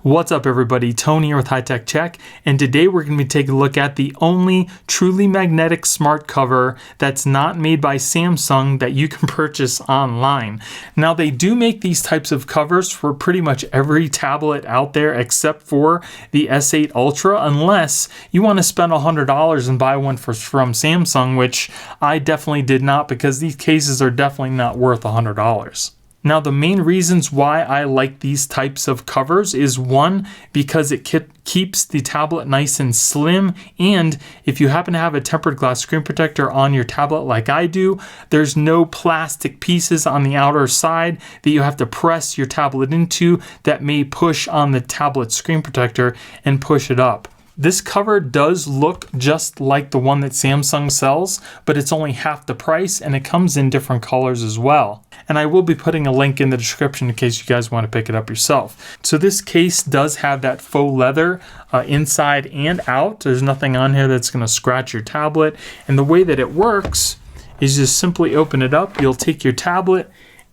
What's up everybody, Tony here with High Tech Check, and today we're going to be taking a look at the only truly magnetic smart cover that's not made by Samsung that you can purchase online. Now they do make these types of covers for pretty much every tablet out there except for the S8 Ultra, unless you want to spend $100 and buy one from Samsung, which I definitely did not, because these cases are definitely not worth $100. Now, the main reasons why I like these types of covers is one, because it keeps the tablet nice and slim, and if you happen to have a tempered glass screen protector on your tablet like I do, there's no plastic pieces on the outer side that you have to press your tablet into that may push on the tablet screen protector and push it up. This cover does look just like the one that Samsung sells, but it's only half the price and it comes in different colors as well. And I will be putting a link in the description in case you guys want to pick it up yourself. So this case does have that faux leather inside and out. There's nothing on here that's going to scratch your tablet. And the way that it works is just simply open it up. You'll take your tablet,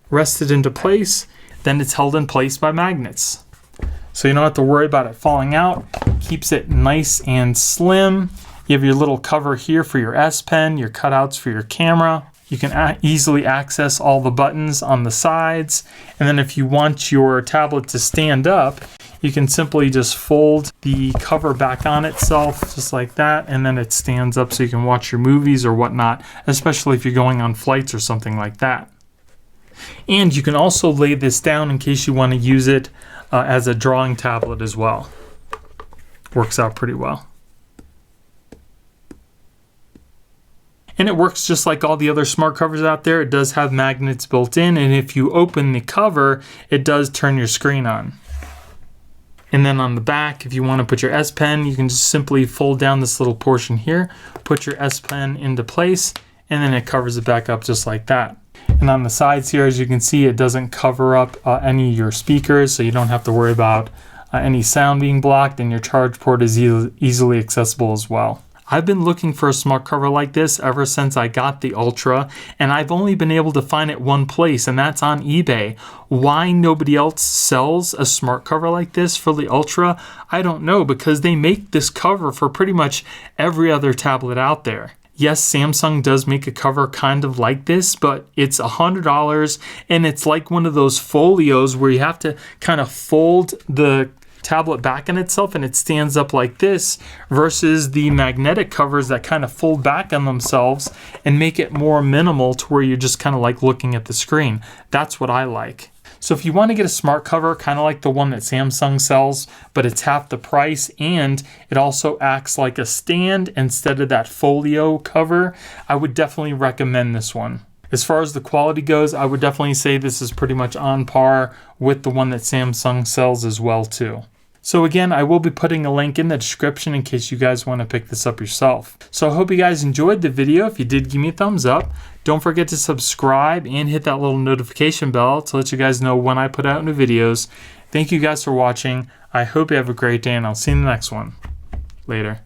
rest it into place, then it's held in place by magnets. So you don't have to worry about it falling out. Keeps it nice and slim. You have your little cover here for your S Pen, your cutouts for your camera. You can easily access all the buttons on the sides. And then if you want your tablet to stand up, you can simply just fold the cover back on itself just like that, and then it stands up so you can watch your movies or whatnot, especially if you're going on flights or something like that. And you can also lay this down in case you want to use it as a drawing tablet as well. Works out pretty well. And it works just like all the other smart covers out there. It does have magnets built in, and if you open the cover, it does turn your screen on. And then on the back, if you want to put your S Pen, you can just simply fold down this little portion here, put your S Pen into place, and then it covers it back up just like that. And on the sides here, as you can see, it doesn't cover up any of your speakers, so you don't have to worry about any sound being blocked, and your charge port is easily accessible as well. I've been looking for a smart cover like this ever since I got the Ultra, and I've only been able to find it one place, and that's on eBay. Why nobody else sells a smart cover like this for the Ultra, I don't know, because they make this cover for pretty much every other tablet out there. Yes, Samsung does make a cover kind of like this, but it's $100, and it's like one of those folios where you have to kind of fold the tablet back on itself and it stands up like this, versus the magnetic covers that kind of fold back on themselves and make it more minimal to where you're just kind of like looking at the screen. That's what I like. So if you want to get a smart cover kind of like the one that Samsung sells, but it's half the price and it also acts like a stand instead of that folio cover, I would definitely recommend this one. As far as the quality goes, I would definitely say this is pretty much on par with the one that Samsung sells as well too. So again, I will be putting a link in the description in case you guys want to pick this up yourself. So I hope you guys enjoyed the video. If you did, give me a thumbs up. Don't forget to subscribe and hit that little notification bell to let you guys know when I put out new videos. Thank you guys for watching. I hope you have a great day, and I'll see you in the next one. Later.